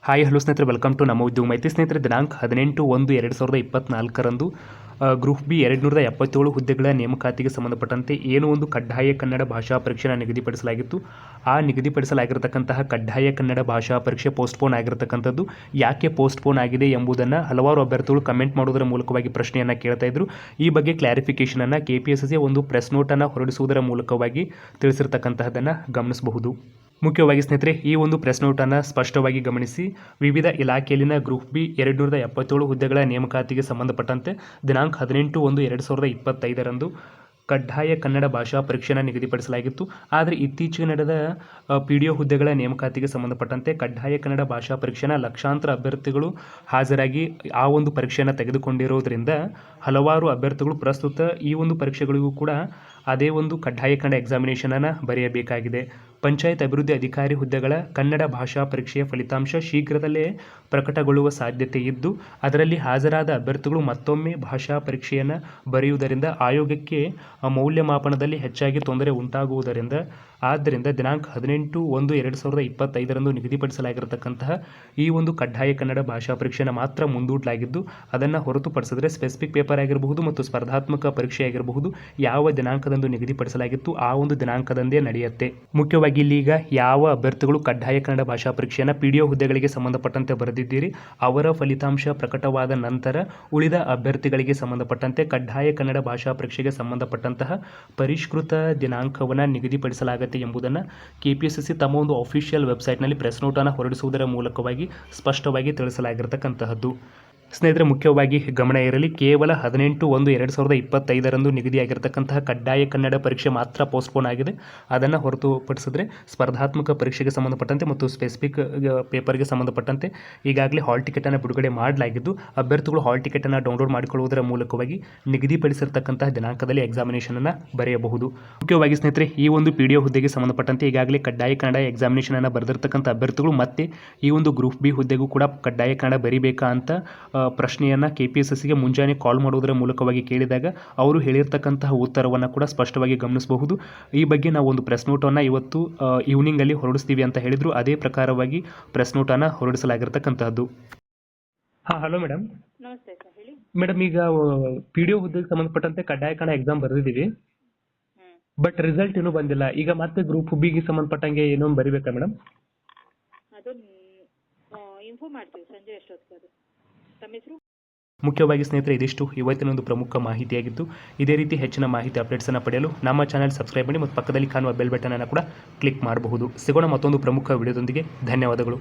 Hi hello ಸ್ನೇಹಿತರೆ, welcome to ನಮ್ಮ ಉದ್ಯೋಗ ಮಾಹಿತಿ. ಸ್ನೇಹಿತರೆ, ದಿನಾಂಕ 18/1/2024 ಗ್ರೂಪ್ ಬಿ 277 ಹುದ್ದೆಗಳ ನೇಮಕಾತಿಗೆ ಸಂಬಂಧಪಟ್ಟಂತೆ ಏನು ಒಂದು ಕಡ್ಡಾಯ ಕನ್ನಡ ಭಾಷಾ ಪರೀಕ್ಷೆಯನ್ನು ನಿಗದಿಪಡಿಸಲಾಗಿತ್ತು. ಆ ನಿಗದಿಪಡಿಸಲಾಗಿರತಕ್ಕಂತಹ ಕಡ್ಡಾಯ ಕನ್ನಡ ಭಾಷಾ ಪರೀಕ್ಷೆ ಪೋಸ್ಟ್ಪೋನ್ ಆಗಿರತಕ್ಕಂಥದ್ದು ಯಾಕೆ ಪೋಸ್ಟ್ಪೋನ್ ಆಗಿದೆ ಎಂಬುದನ್ನು ಹಲವಾರು ಅಭ್ಯರ್ಥಿಗಳು ಕಮೆಂಟ್ ಮಾಡೋದರ ಮೂಲಕವಾಗಿ ಪ್ರಶ್ನೆಯನ್ನು ಕೇಳ್ತಾ ಇದ್ರು. ಈ ಬಗ್ಗೆ ಕ್ಲಾರಿಫಿಕೇಷನನ್ನು KPSSI ಒಂದು ಪ್ರೆಸ್ ನೋಟನ್ನು ಹೊರಡಿಸುವುದರ ಮೂಲಕವಾಗಿ ತಿಳಿಸಿರ್ತಕ್ಕಂತಹದ್ದನ್ನು ಗಮನಿಸಬಹುದು. ಮುಖ್ಯವಾಗಿ ಸ್ನೇಹಿತರೆ, ಈ ಒಂದು ಪ್ರೆಸ್ ನೋಟನ್ನು ಸ್ಪಷ್ಟವಾಗಿ ಗಮನಿಸಿ. ವಿವಿಧ ಇಲಾಖೆಯಲ್ಲಿನ ಗ್ರೂಪ್ ಬಿ 277 ಹುದ್ದೆಗಳ ನೇಮಕಾತಿಗೆ ಸಂಬಂಧಪಟ್ಟಂತೆ ದಿನಾಂಕ 18/1/2025 ಕಡ್ಡಾಯ ಕನ್ನಡ ಭಾಷಾ ಪರೀಕ್ಷೆಯನ್ನು ನಿಗದಿಪಡಿಸಲಾಗಿತ್ತು. ಆದರೆ ಇತ್ತೀಚೆಗೆ ನಡೆದ PDO ಹುದ್ದೆಗಳ ನೇಮಕಾತಿಗೆ ಸಂಬಂಧಪಟ್ಟಂತೆ ಕಡ್ಡಾಯ ಕನ್ನಡ ಭಾಷಾ ಪರೀಕ್ಷೆನ ಲಕ್ಷಾಂತರ ಅಭ್ಯರ್ಥಿಗಳು ಹಾಜರಾಗಿ ಆ ಒಂದು ಪರೀಕ್ಷೆಯನ್ನು ತೆಗೆದುಕೊಂಡಿರೋದ್ರಿಂದ ಹಲವಾರು ಅಭ್ಯರ್ಥಿಗಳು ಪ್ರಸ್ತುತ ಈ ಒಂದು ಪರೀಕ್ಷೆಗಳಿಗೂ ಕೂಡ ಅದೇ ಒಂದು ಕಡ್ಡಾಯ ಕನ್ನಡ ಎಕ್ಸಾಮಿನೇಷನನ್ನು ಬರೆಯಬೇಕಾಗಿದೆ. ಪಂಚಾಯತ್ ಅಭಿವೃದ್ಧಿ ಅಧಿಕಾರಿ ಹುದ್ದೆಗಳ ಕನ್ನಡ ಭಾಷಾ ಪರೀಕ್ಷೆಯ ಫಲಿತಾಂಶ ಶೀಘ್ರದಲ್ಲೇ ಪ್ರಕಟಗೊಳ್ಳುವ ಸಾಧ್ಯತೆ ಇದ್ದು, ಅದರಲ್ಲಿ ಹಾಜರಾದ ಅಭ್ಯರ್ಥಿಗಳು ಮತ್ತೊಮ್ಮೆ ಭಾಷಾ ಪರೀಕ್ಷೆಯನ್ನು ಬರೆಯುವುದರಿಂದ ಆಯೋಗಕ್ಕೆ ಮೌಲ್ಯಮಾಪನದಲ್ಲಿ ಹೆಚ್ಚಾಗಿ ತೊಂದರೆ ಉಂಟಾಗುವುದರಿಂದ ಆದ್ದರಿಂದ ದಿನಾಂಕ 18/1/2025 ನಿಗದಿಪಡಿಸಲಾಗಿರತಕ್ಕಂತಹ ಈ ಒಂದು ಕಡ್ಡಾಯ ಕನ್ನಡ ಭಾಷಾ ಪರೀಕ್ಷೆಯನ್ನು ಮಾತ್ರ ಮುಂದೂಡಲಾಗಿದ್ದು, ಅದನ್ನು ಹೊರತುಪಡಿಸಿದರೆ ಸ್ಪೆಸಿಫಿಕ್ ಪೇಪರ್ ಆಗಿರಬಹುದು ಮತ್ತು ಸ್ಪರ್ಧಾತ್ಮಕ ಪರೀಕ್ಷೆ ಆಗಿರಬಹುದು ಯಾವ ದಿನಾಂಕದಂದು ನಿಗದಿಪಡಿಸಲಾಗಿತ್ತು ಆ ಒಂದು ದಿನಾಂಕದಂದೇ ನಡೆಯುತ್ತೆ. ಮುಖ್ಯವಾಗಿ ಇಲ್ಲಿಗ ಯಾವ ಅಭ್ಯರ್ಥಿಗಳು ಕಡ್ಡಾಯ ಕನ್ನಡ ಭಾಷಾ ಪರೀಕ್ಷೆಯನ್ನು PDO ಹುದ್ದೆಗಳಿಗೆ ಸಂಬಂಧಪಟ್ಟಂತೆ ಬರೆದಿದ್ದೀರಿ, ಅವರ ಫಲಿತಾಂಶ ಪ್ರಕಟವಾದ ನಂತರ ಉಳಿದ ಅಭ್ಯರ್ಥಿಗಳಿಗೆ ಸಂಬಂಧಪಟ್ಟಂತೆ ಕಡ್ಡಾಯ ಕನ್ನಡ ಭಾಷಾ ಪರೀಕ್ಷೆಗೆ ಸಂಬಂಧಪಟ್ಟಂತಹ ಪರಿಷ್ಕೃತ ದಿನಾಂಕವನ್ನು ನಿಗದಿಪಡಿಸಲಾಗುತ್ತೆ ಎಂಬುದನ್ನು KPSSI ತಮ್ಮ ಒಂದು ಅಫಿಷಿಯಲ್ ವೆಬ್ಸೈಟ್ನಲ್ಲಿ ಪ್ರೆಸ್ ನೋಟನ್ನು ಹೊರಡಿಸುವುದರ ಮೂಲಕವಾಗಿ ಸ್ಪಷ್ಟವಾಗಿ ತಿಳಿಸಲಾಗಿರತಕ್ಕಂತಹದ್ದು. ಸ್ನೇಹಿತರೆ, ಮುಖ್ಯವಾಗಿ ಗಮನ ಇರಲಿ, ಕೇವಲ 18/1/2025 ನಿಗದಿಯಾಗಿರತಕ್ಕಂತಹ ಕಡ್ಡಾಯ ಕನ್ನಡ ಪರೀಕ್ಷೆ ಮಾತ್ರ ಪೋಸ್ಟ್ಪೋನ್ ಆಗಿದೆ. ಅದನ್ನು ಹೊರತುಪಡಿಸಿದ್ರೆ ಸ್ಪರ್ಧಾತ್ಮಕ ಪರೀಕ್ಷೆಗೆ ಸಂಬಂಧಪಟ್ಟಂತೆ ಮತ್ತು ಸ್ಪೆಸಿಫಿಕ್ ಪೇಪರ್ಗೆ ಸಂಬಂಧಪಟ್ಟಂತೆ ಈಗಾಗಲೇ ಹಾಲ್ ಟಿಕೆಟನ್ನು ಬಿಡುಗಡೆ ಮಾಡಲಾಗಿದ್ದು, ಅಭ್ಯರ್ಥಿಗಳು ಹಾಲ್ ಟಿಕೆಟನ್ನು ಡೌನ್ಲೋಡ್ ಮಾಡಿಕೊಳ್ಳುವುದರ ಮೂಲಕವಾಗಿ ನಿಗದಿಪಡಿಸಿರ್ತಕ್ಕಂತಹ ದಿನಾಂಕದಲ್ಲಿ ಎಕ್ಸಾಮಿನೇಷನನ್ನು ಬರೆಯಬಹುದು. ಮುಖ್ಯವಾಗಿ ಸ್ನೇಹಿತರೆ, ಈ ಒಂದು PDO ಹುದ್ದೆಗೆ ಸಂಬಂಧಪಟ್ಟಂತೆ ಈಗಾಗಲೇ ಕಡ್ಡಾಯ ಕನ್ನಡ ಎಕ್ಸಾಮಿನೇಷನನ್ನು ಬರೆದಿರ್ತಕ್ಕಂಥ ಅಭ್ಯರ್ಥಿಗಳು ಮತ್ತೆ ಈ ಒಂದು ಗ್ರೂಪ್ ಬಿ ಹುದ್ದೆಗೂ ಕೂಡ ಕಡ್ಡಾಯ ಕನ್ನಡ ಬರೀಬೇಕಾ ಅಂತ ಪ್ರಶ್ನೆಯನ್ನು KPSSIಗೆ ಮುಂಜಾನೆ ಕಾಲ್ ಮಾಡುವುದರ ಮೂಲಕವಾಗಿ ಕೇಳಿದಾಗ ಅವರು ಹೇಳಿರ್ತಕ್ಕಂತಹ ಉತ್ತರವನ್ನು ಕೂಡ ಸ್ಪಷ್ಟವಾಗಿ ಗಮನಿಸಬಹುದು. ಈ ಬಗ್ಗೆ ನಾವು ಒಂದು ಪ್ರೆಸ್ ನೋಟನ್ನು ಇವತ್ತು ಈವ್ನಿಂಗಲ್ಲಿ ಹೊರಡಿಸ್ತೀವಿ ಅಂತ ಹೇಳಿದ್ರು. ಅದೇ ಪ್ರಕಾರವಾಗಿ ಪ್ರೆಸ್ ನೋಟನ್ನು ಹೊರಡಿಸಲಾಗಿರ್ತಕ್ಕಂತಹದ್ದು. Hello madam. ನಮಸ್ತೆ ಸರ್, ಹೇಳಿ ಮೇಡಮ್, ಈಗ PDO ಹುದ್ದೆಗೆ ಸಂಬಂಧಪಟ್ಟಂತೆ ಕಡ್ಡಾಯ ಕನ್ನಡ ಎಕ್ಸಾಮ್ ಬರೆದಿದ್ದೀವಿ, ಬಟ್ ರಿಸಲ್ಟ್ ಇನ್ನೂ ಬಂದಿಲ್ಲ. ಈಗ ಮತ್ತೆ ಗ್ರೂಪ್ ಬಿಗೆ ಸಂಬಂಧಪಟ್ಟಂಗೆ ಏನೋ ಬರೀಬೇಕಾ ಮೇಡಮ್? ಅದು ಇನ್ಫಾರ್ಮ್ ಮಾಡ್ತೀವಿ ಸಂಜೆ ಅಷ್ಟೊತ್ತಿಗೆ. ತಮ್ಮ ಹೆಸರು? ಮುಖ್ಯವಾಗಿ ಸ್ನೇಹಿತರೆ, ಇದಿಷ್ಟು ಇವತ್ತಿನ ಒಂದು ಪ್ರಮುಖ ಮಾಹಿತಿಯಾಗಿತ್ತು. ಇದೇ ರೀತಿ ಹೆಚ್ಚಿನ ಮಾಹಿತಿ ಅಪ್ಡೇಟ್ಸನ್ನು ಪಡೆಯಲು ನಮ್ಮ ಚಾನೆಲ್ ಸಬ್ಸ್ಕ್ರೈಬ್ ಮಾಡಿ ಮತ್ತು ಪಕ್ಕದಲ್ಲಿ ಕಾಣುವ ಬೆಲ್ ಬಟನ್ ಅನ್ನು ಕೂಡ ಕ್ಲಿಕ್ ಮಾಡಬಹುದು. ಸಿಗೋಣ ಮತ್ತೊಂದು ಪ್ರಮುಖ ವಿಡಿಯೋದೊಂದಿಗೆ. ಧನ್ಯವಾದಗಳು.